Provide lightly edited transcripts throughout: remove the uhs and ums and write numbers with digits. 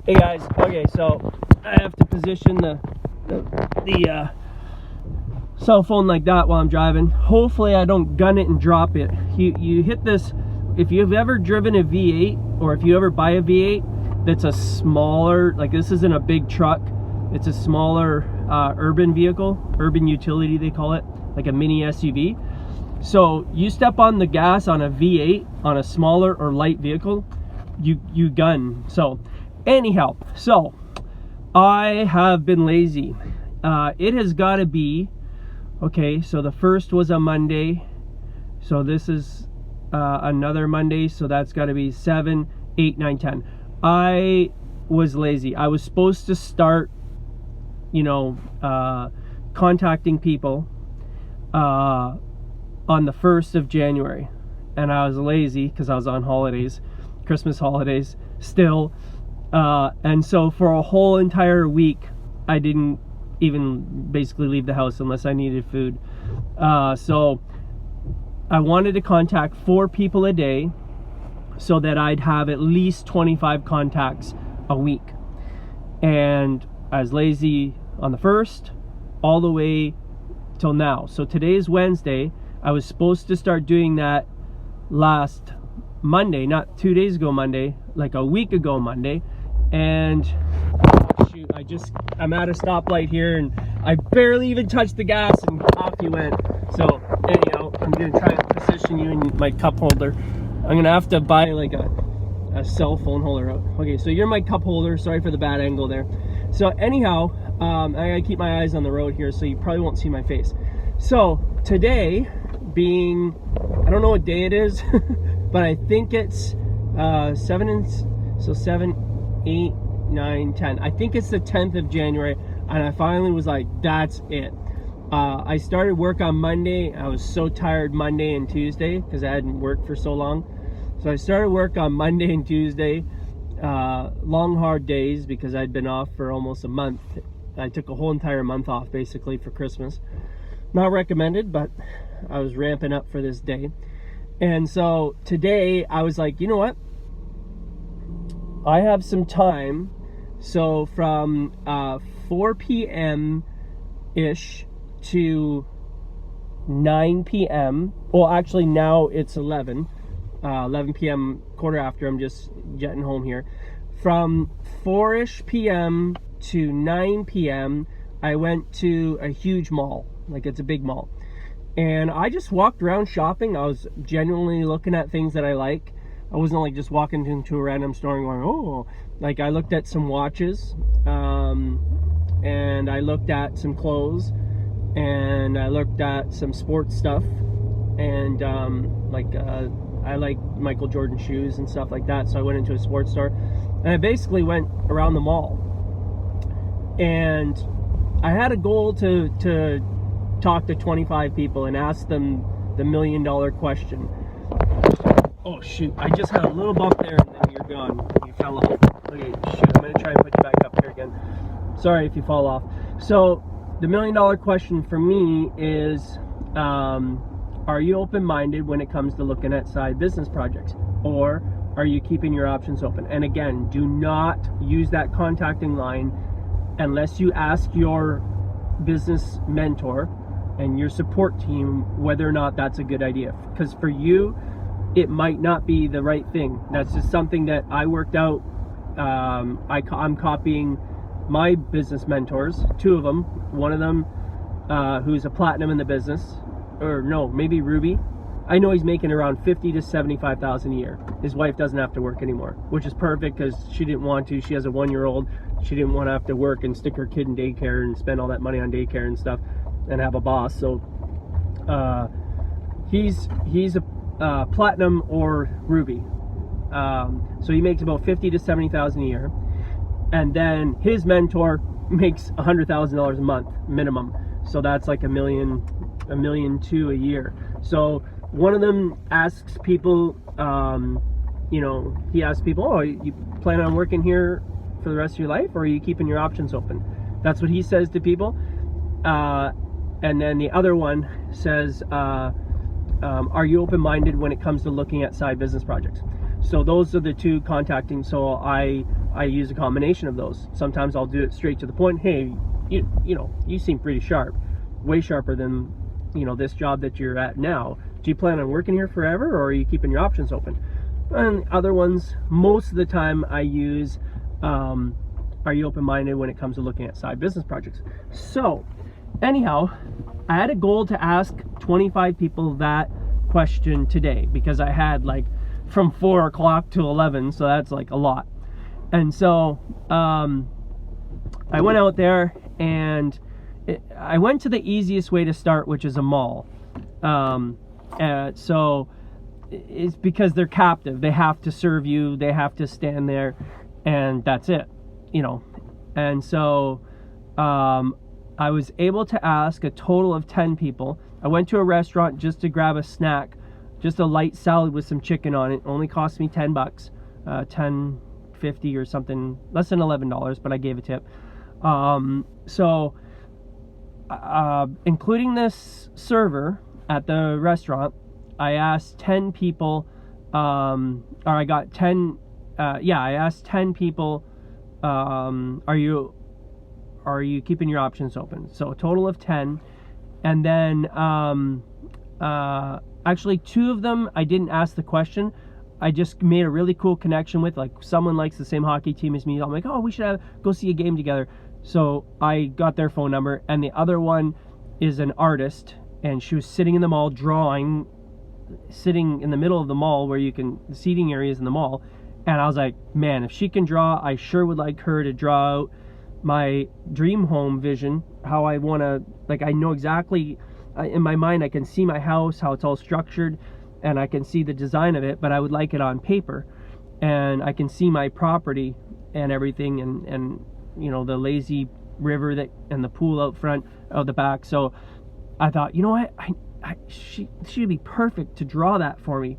Hey guys, okay, so I have to position the cell phone like that while I'm driving. Hopefully I don't gun it and drop it. You hit this, if you've ever driven a V8 or if you ever buy a V8 that's a smaller, like this isn't a big truck, it's a smaller urban vehicle, urban utility they call it, like a mini SUV. So you step on the gas on a V8 on a smaller or light vehicle, you gun. So anyhow, so I have been lazy. It has got to be, okay, so the first was a Monday, so this is another Monday, so that's got to be 7, 8, 9, 10. I was lazy. I was supposed to start, you know, contacting people on the 1st of January, and I was lazy because I was on holidays, Christmas holidays still, and so for a whole entire week I didn't even basically leave the house unless I needed food. So I wanted to contact 4 people a day so that I'd have at least 25 contacts a week, and I was lazy on the 1st all the way till now. So today is Wednesday. I was supposed to start doing that last Monday, not 2 days ago Monday, like a week ago Monday. And shoot, I'm at a stoplight here and I barely even touched the gas and off you went. So anyhow, I'm gonna try and position you in my cup holder. I'm gonna have to buy like a cell phone holder. Okay, so you're my cup holder. Sorry for the bad angle there. So anyhow, I gotta keep my eyes on the road here, so you probably won't see my face. So today, being, I don't know what day it is, but I think it's 7, 8, 9, 10. I think it's the 10th of January, and I finally was like, that's it. I started work on Monday. I was so tired Monday and Tuesday because I hadn't worked for so long. So I started work on Monday and Tuesday, long hard days because I'd been off for almost a month. I took a whole entire month off basically for Christmas. Not recommended, but I was ramping up for this day. And so today I was like, you know what? I have some time. So from 4 p.m. ish to 9 p.m. Well, actually now it's 11 p.m., quarter after. I'm just jetting home here. From 4-ish p.m. to 9 p.m. I went to a huge mall. Like, it's a big mall. And I just walked around shopping. I was genuinely looking at things that I like. I wasn't like just walking into a random store and going, oh. Like, I looked at some watches, and I looked at some clothes, and I looked at some sports stuff, and I like Michael Jordan shoes and stuff like that. So I went into a sports store, and I basically went around the mall. And I had a goal to talk to 25 people and ask them the $1 million question. Oh shoot, I just had a little bump there and then you're gone. You fell off. Okay, shoot, I'm gonna try and put you back up here again. Sorry if you fall off. So the $1 million question for me is, are you open-minded when it comes to looking at side business projects? Or are you keeping your options open? And again, do not use that contacting line unless you ask your business mentor and your support team whether or not that's a good idea. Because for you, it might not be the right thing. That's just something that I worked out. I'm copying my business mentors, 2 of them. One of them who's a platinum in the business, or no, maybe Ruby. I know he's making around $50,000 to $75,000 a year. His wife doesn't have to work anymore, which is perfect because she didn't want to. She has a 1-year-old. She didn't want to have to work and stick her kid in daycare and spend all that money on daycare and stuff and have a boss. So he's a platinum or Ruby. So he makes about $50,000 to $70,000 a year. And then his mentor makes $100,000 a month minimum. So that's like $1 million, $1.2 million a year. So one of them asks people, he asks people, oh, you plan on working here for the rest of your life, or are you keeping your options open? That's what he says to people. And then the other one says, are you open-minded when it comes to looking at side business projects? So those are the 2 contacting. So I I use a combination of those. Sometimes I'll do it straight to the point. Hey, you know, you seem pretty sharp, way sharper than, you know, this job that you're at now. Do you plan on working here forever, or are you keeping your options open? And other ones, most of the time I use, are you open-minded when it comes to looking at side business projects? So anyhow, I had a goal to ask 25 people that question today, because I had like from 4 o'clock to 11, so that's like a lot. And so I went out there, and I went to the easiest way to start, which is a mall. So it's because they're captive. They have to serve you, they have to stand there, and that's it, you know. And so I was able to ask a total of 10 people. I went to a restaurant just to grab a snack, just a light salad with some chicken on it. Only cost me $10, $10.50 or something, less than $11, but I gave a tip. So including this server at the restaurant, I asked 10 people, or I got 10, I asked 10 people, are you keeping your options open? So a total of 10. And then actually 2 of them I didn't ask the question. I just made a really cool connection with, like, someone likes the same hockey team as me. I'm like, oh, we should go see a game together. So I got their phone number. And the other one is an artist, and she was sitting in the mall drawing, sitting in the middle of the mall where the seating areas in the mall. And I was like, man, if she can draw, I sure would like her to draw out my dream home vision, how I want to, like, I know exactly, in my mind I can see my house, how it's all structured, and I can see the design of it, but I would like it on paper, and I can see my property and everything, and you know, the lazy river and the pool out front, out the back. So I thought, you know what, she would be perfect to draw that for me.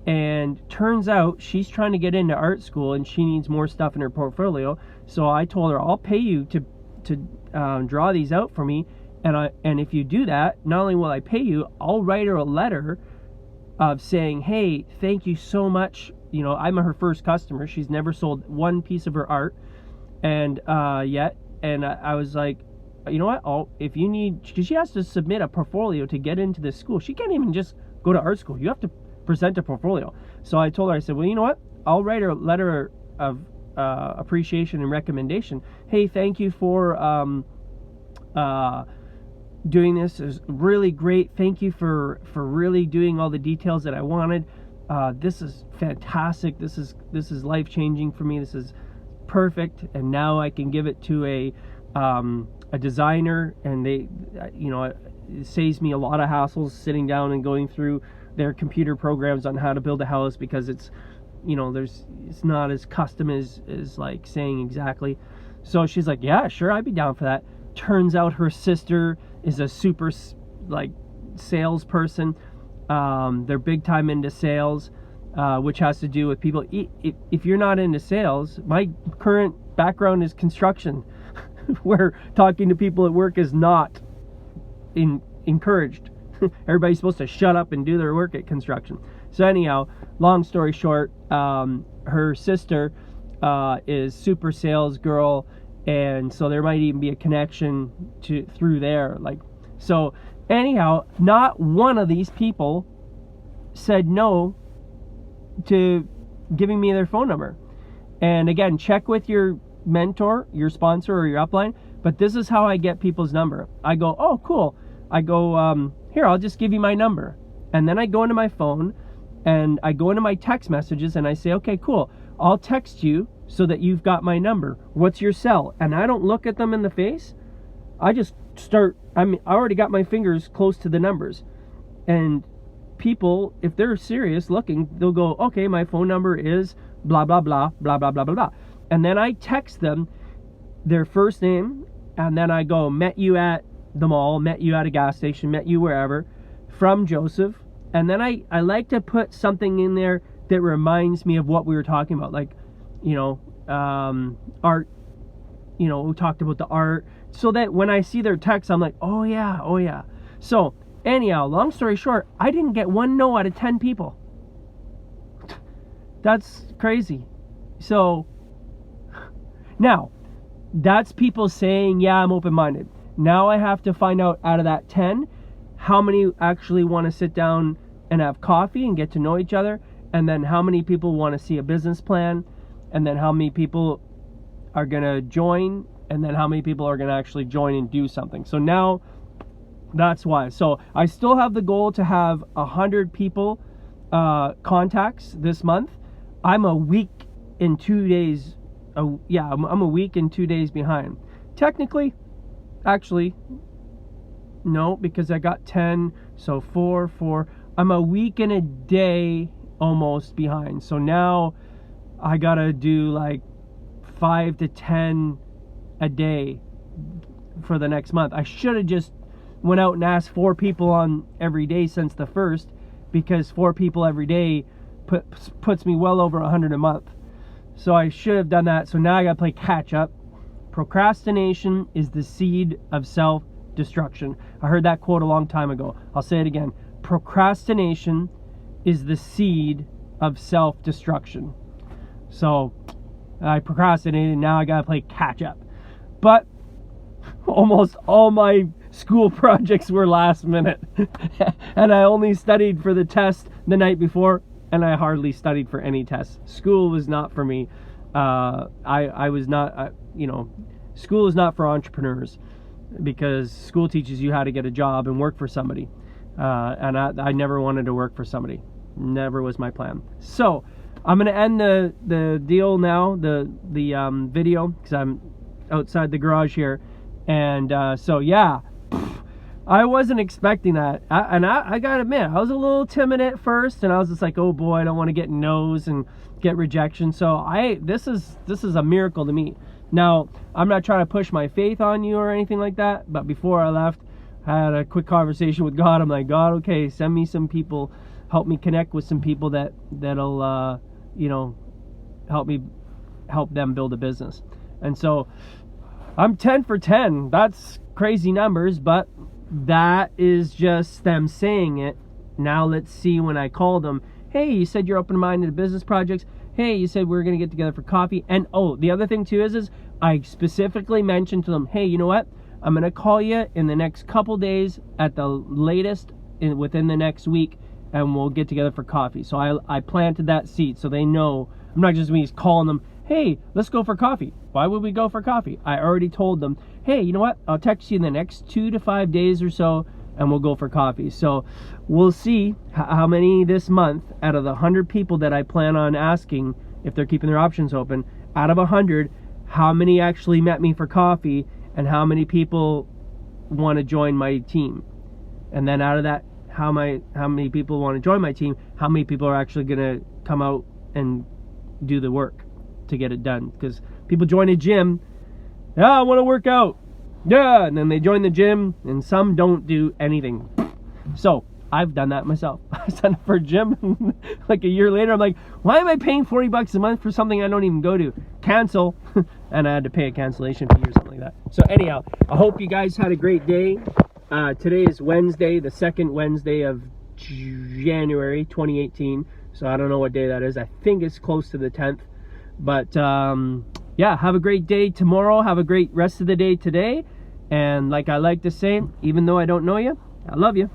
And turns out she's trying to get into art school, and she needs more stuff in her portfolio. So I told her, I'll pay you to draw these out for me, and if you do that, not only will I pay you, I'll write her a letter of saying, hey, thank you so much. You know, I'm her first customer. She's never sold one piece of her art and yet. And I was like, you know what? If you need, because she has to submit a portfolio to get into this school. She can't even just go to art school. You have to present a portfolio. So I told her, I said, well, you know what? I'll write her a letter of appreciation and recommendation. Hey, thank you for doing this. It was really great. Thank you for really doing all the details that I wanted. This is fantastic. This is life-changing for me. This is perfect. And now I can give it to a designer, and they, you know, it saves me a lot of hassles sitting down and going through their computer programs on how to build a house, because it's, you know, it's not as custom as like saying exactly. So she's like, yeah, sure, I'd be down for that. Turns out her sister is a super, like, salesperson. They're big time into sales, which has to do with people. If you're not into sales, my current background is construction, where talking to people at work is not encouraged. Everybody's supposed to shut up and do their work at construction. So anyhow, long story short, her sister is super sales girl, and so there might even be a connection through there. Like, so anyhow, not one of these people said no to giving me their phone number. And again, check with your mentor, your sponsor, or your upline. But this is how I get people's number. I go, oh, cool. I go, here, I'll just give you my number. And then I go into my phone, and I go into my text messages, and I say, okay, cool. I'll text you so that you've got my number. What's your cell? And I don't look at them in the face. I just start, I already got my fingers close to the numbers. And people, if they're serious looking, they'll go, okay, my phone number is blah, blah, blah, blah, blah, blah, blah, blah. And then I text them their first name, and then I go, met you at the mall, met you at a gas station, met you wherever, from Joseph. And then I like to put something in there that reminds me of what we were talking about, like, you know, art, you know, we talked about the art, so that when I see their text, I'm like, oh yeah. So anyhow, long story short, I didn't get one no out of 10 people. That's crazy. So Now, that's people saying, yeah, I'm open-minded. Now I have to find out of that 10, how many actually want to sit down and have coffee and get to know each other, and then how many people want to see a business plan, and then how many people are going to join, and then how many people are going to actually join and do something. So now that's why. So I still have the goal to have 100 people contacts this month. I'm a week and 2 days. I'm a week and 2 days behind. Technically, actually, no, because I got 10, so 4. I'm a week and a day almost behind. So now I gotta do like 5 to 10 a day for the next month. I should have just went out and asked 4 people on every day since the first, because 4 people every day puts me well over 100 a month. So I should have done that. So now I gotta play catch up. Procrastination is the seed of self-destruction. I heard that quote a long time ago. I'll say it again. Procrastination is the seed of self-destruction. So I procrastinated, now I gotta play catch up. But almost all my school projects were last minute. And I only studied for the test the night before, and I hardly studied for any tests. School was not for me. I was not, school is not for entrepreneurs, because school teaches you how to get a job and work for somebody. And I never wanted to work for somebody. Never was my plan. So I'm going to end the deal now, the video, because I'm outside the garage here. And so, yeah, I wasn't expecting that. I got to admit, I was a little timid at first, and I was just like, oh boy, I don't want to get no's and get rejection. So this is a miracle to me. Now, I'm not trying to push my faith on you or anything like that, but before I left, I had a quick conversation with God. I'm like, God, okay, send me some people, help me connect with some people that'll help them build a business. And so I'm 10 for 10. That's crazy numbers, but that is just them saying it. Now let's see when I call them. Hey, you said you're open-minded to business projects. Hey, you said we're going to get together for coffee. And the other thing too is I specifically mentioned to them, hey, you know what? I'm going to call you in the next couple days at the latest within the next week, and we'll get together for coffee. So I planted that seed so they know. I'm not just me calling them, hey, let's go for coffee. Why would we go for coffee? I already told them, hey, you know what? I'll text you in the next 2 to 5 days or so, and we'll go for coffee. So we'll see how many this month, out of the 100 people that I plan on asking if they're keeping their options open, out of 100, how many actually met me for coffee, and how many people want to join my team. And then out of that, how many people want to join my team, how many people are actually going to come out and do the work to get it done. Because people join a gym, I want to work out, and then they join the gym, and some don't do anything. So I've done that myself. I signed up for a gym, like a year later, I'm like, why am I paying $40 a month for something I don't even go to? Cancel. And I had to pay a cancellation fee or something like that. So anyhow, I hope you guys had a great day. Today is Wednesday, the second Wednesday of January 2018. So I don't know what day that is. I think it's close to the 10th. But yeah, have a great day tomorrow. Have a great rest of the day today. And like I like to say, even though I don't know you, I love you.